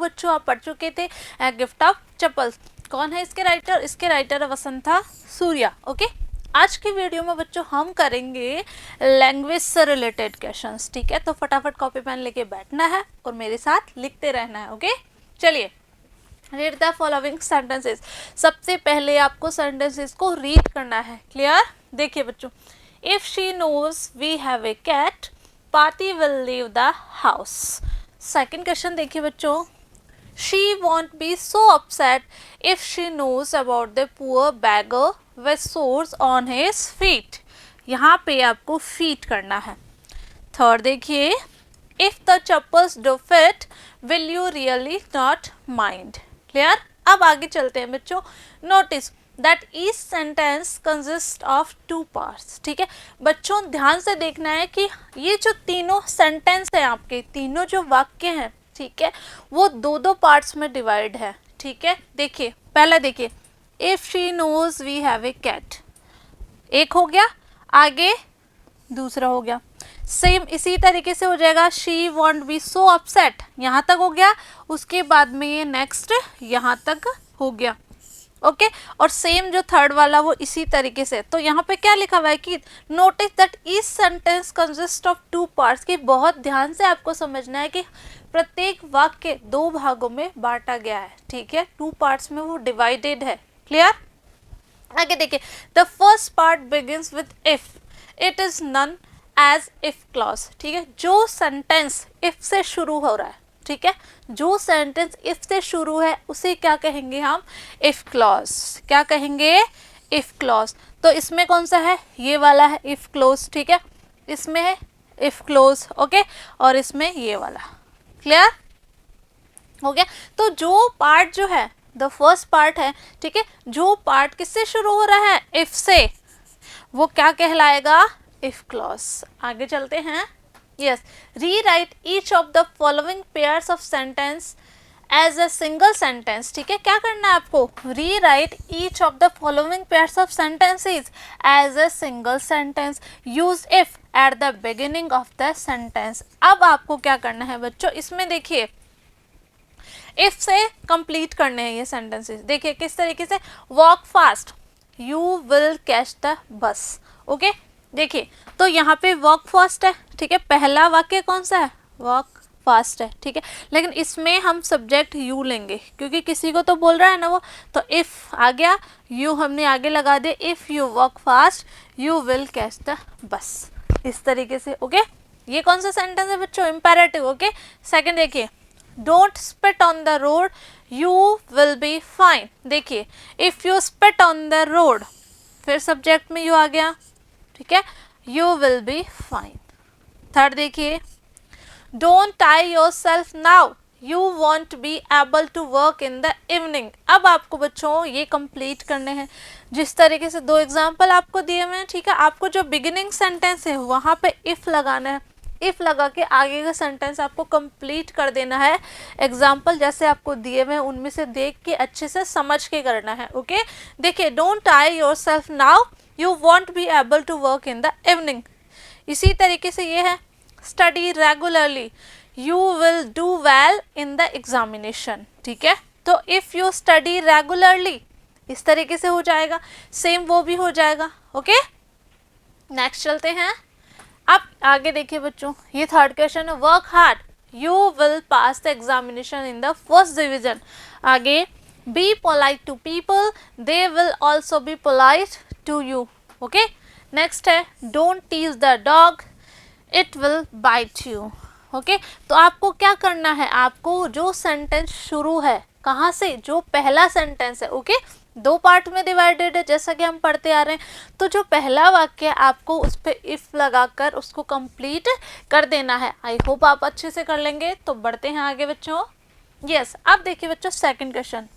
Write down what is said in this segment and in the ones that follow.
बच्चों आप पढ़ चुके थे, ए गिफ्ट ऑफ चप्पल्स। कौन है इसके राइटर? इसके राइटर है वसंता सूर्या। ओके, आज की वीडियो में बच्चों हम करेंगे लैंग्वेज से रिलेटेड क्वेश्चंस। ठीक है, तो फटाफट कॉपी पेन लेके बैठना है और मेरे साथ लिखते रहना है। ओके, चलिए रीड द फॉलोइंग सेंटेंसेस। सबसे पहले आपको सेंटेंसेस को रीड करना है। क्लियर? देखिए बच्चों, if she knows we have a cat, party will leave the house. Second question देखिए बच्चों, she won't be so upset if she knows about the poor beggar with sores on his feet। यहाँ पे आपको feet करना है। Third देखिए, if the chappals do fit will you really not mind। Clear? अब आगे चलते हैं बच्चों। Notice that each sentence consists of two parts। ठीक है बच्चों, ध्यान से देखना है कि ये जो तीनों सेंटेंस है, आपके तीनों जो वाक्य हैं, ठीक है, वो दो दो पार्ट्स में डिवाइड है। ठीक है, देखिए पहला देखिए, if she knows we have a cat, एक हो गया, आगे दूसरा हो गया। सेम इसी तरीके से हो जाएगा, she won't be so upset, यहाँ तक हो गया, उसके बाद में ये नेक्स्ट यहाँ तक हो गया। ओके और सेम जो थर्ड वाला वो इसी तरीके से। तो यहाँ पे क्या लिखा हुआ है कि notice that each sentence consist of two parts. की बहुत ध्यान से आपको समझना है कि प्रत्येक वाक्य दो भागों में बांटा गया है। ठीक है, टू पार्ट्स में वो डिवाइडेड है। क्लियर? आगे देखिए, the first part begins with if, it is known as if clause. ठीक है, जो सेंटेंस इफ से शुरू हो रहा है, ठीक है, जो सेंटेंस इफ से शुरू है उसे क्या कहेंगे हम? If clause. क्या कहेंगे? If clause. तो इसमें कौन सा है? ये वाला है इफ क्लोज। ठीक है, इसमें है इफ क्लोज। ओके, और इसमें ये वाला। क्लियर हो गया? तो जो पार्ट जो है, द फर्स्ट पार्ट है, ठीक है, जो पार्ट किससे शुरू हो रहा है? इफ से, वो क्या कहलाएगा? If clause. आगे चलते हैं। Yes, rewrite each of the following pairs of sentence as a single sentence. ठीक है, क्या करना है आपको? Rewrite each of the following pairs of sentences as a single sentence. Use if at the beginning of the sentence. अब आपको क्या करना है बच्चों, इसमें देखिए इफ से कंप्लीट करने हैं ये सेंटेंसेस। देखिए किस तरीके से, walk fast, you will catch the bus. Okay, देखिए तो यहाँ पे वॉक फास्ट है। ठीक है, पहला वाक्य कौन सा है? वॉक फास्ट है। ठीक है, लेकिन इसमें हम सब्जेक्ट यू लेंगे क्योंकि किसी को तो बोल रहा है ना वो। तो इफ आ गया, यू हमने आगे लगा दिया, if you walk fast you will catch the bus. इस तरीके से। ओके, ये कौन सा सेंटेंस है बच्चों? इम्पेरेटिव। ओके, सेकंड देखिए, don't spit on the road you will be fine. देखिए if you spit on the road, फिर सब्जेक्ट में यू आ गया। ठीक है, you will be fine. Third देखिए, don't tie yourself now you won't be able to work in the evening. अब आपको बच्चों ये कंप्लीट करने हैं जिस तरीके से दो एग्जाम्पल आपको दिए हुए हैं। ठीक है, आपको जो बिगिनिंग सेंटेंस है वहाँ पे इफ लगाना है, इफ लगा के आगे का सेंटेंस आपको कंप्लीट कर देना है। एग्जाम्पल जैसे आपको दिए हुए हैं उनमें से देख के अच्छे से समझ के करना है। ओके, देखिए, don't tie yourself now you won't be able to work in the evening. इसी तरीके से ये है, study regularly you will do well in the examination. ठीक है, तो इफ यू स्टडी रेगुलरली इस तरीके से हो जाएगा, सेम वो भी हो जाएगा। ओके, नेक्स्ट चलते हैं। अब आगे देखिए बच्चों, ये थर्ड क्वेश्चन है, work hard you will pass the examination in the first division. आगे, be polite to people they will also be polite to you. Okay, next है, don't tease the dog it will bite you. Okay, तो आपको क्या करना है, आपको जो sentence शुरू है कहाँ से, जो पहला सेंटेंस है, ओके, दो पार्ट में डिवाइडेड है जैसा कि हम पढ़ते आ रहे हैं। तो जो पहला वाक्य आपको उस पर इफ लगाकर उसको कंप्लीट कर देना है। आई होप आप अच्छे से कर लेंगे। तो बढ़ते हैं आगे बच्चों। यस, अब देखिए बच्चों second question,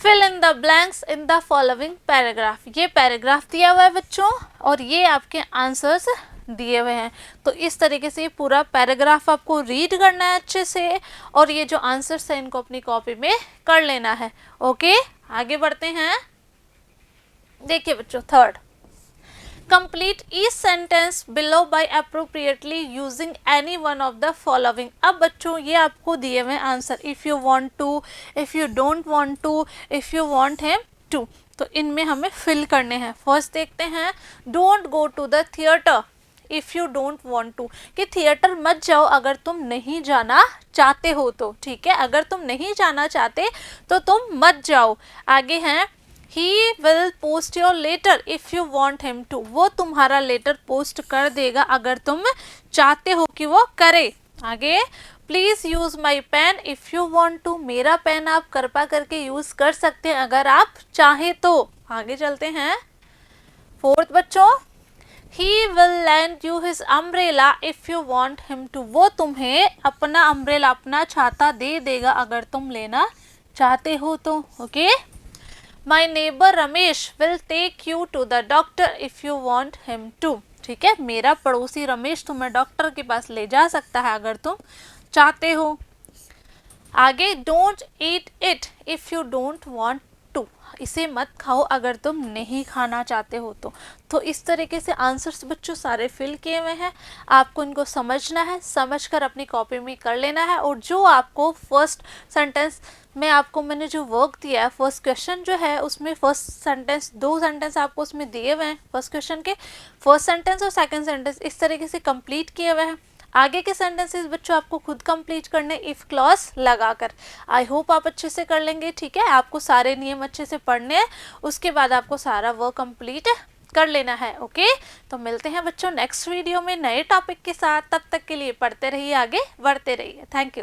fill in the blanks in the following paragraph. ये पैराग्राफ दिया हुआ है बच्चों और ये आपके आंसर्स दिए हुए हैं। तो इस तरीके से पूरा पैराग्राफ आपको रीड करना है अच्छे से और ये जो आंसर्स है इनको अपनी कॉपी में कर लेना है। ओके, आगे बढ़ते हैं। देखिए बच्चों, third, complete each sentence below by appropriately using any one of the following. अब बच्चों ये आपको दिए हुए answer, if you want to, if you don't want to, if you want him to, तो इनमें हमें फिल करने हैं। फर्स्ट देखते हैं, don't go to the theatre if you don't want to, कि थिएटर मत जाओ अगर तुम नहीं जाना चाहते हो तो, ठीक है, अगर तुम नहीं जाना चाहते तो तुम मत जाओ। आगे हैं, he will post your letter if you want him to, वो तुम्हारा लेटर पोस्ट कर देगा अगर तुम चाहते हो कि वो करे। आगे, please use my pen if you want to, मेरा पेन आप कृपा करके यूज़ कर सकते हैं अगर आप चाहें तो। आगे चलते हैं, फोर्थ बच्चों, he will lend you his umbrella if you want him to, वो तुम्हें अपना अम्ब्रेला, अपना छाता दे देगा अगर तुम लेना चाहते हो तो। Okay, my neighbour Ramesh will take you to the doctor if you want him to, ठीक है, मेरा पड़ोसी रमेश तुम्हें डॉक्टर के पास ले जा सकता है अगर तुम चाहते हो। आगे, don't eat it if you don't want to, इसे मत खाओ अगर तुम नहीं खाना चाहते हो तो इस तरीके से आंसर्स बच्चों सारे फिल किए हुए हैं। आपको इनको समझना है, समझकर अपनी कॉपी में कर लेना है। और जो आपको फर्स्ट सेंटेंस में आपको मैंने जो वर्क दिया है, फर्स्ट क्वेश्चन जो है उसमें फर्स्ट सेंटेंस, 2 सेंटेंस आपको उसमें दिए हुए हैं फर्स्ट क्वेश्चन के, फर्स्ट सेंटेंस और सेकंड सेंटेंस इस तरीके से कंप्लीट किए हुए हैं। आगे के सेंटेंसेस बच्चों आपको खुद कंप्लीट करने इफ़ क्लॉज लगाकर। आई होप आप अच्छे से कर लेंगे, ठीक है, आपको सारे नियम अच्छे से पढ़ने हैं, उसके बाद आपको सारा वर्क कंप्लीट कर लेना है। ओके, तो मिलते हैं बच्चों नेक्स्ट वीडियो में नए टॉपिक के साथ, तब तक के लिए पढ़ते रहिए, आगे बढ़ते रहिए। Thank you.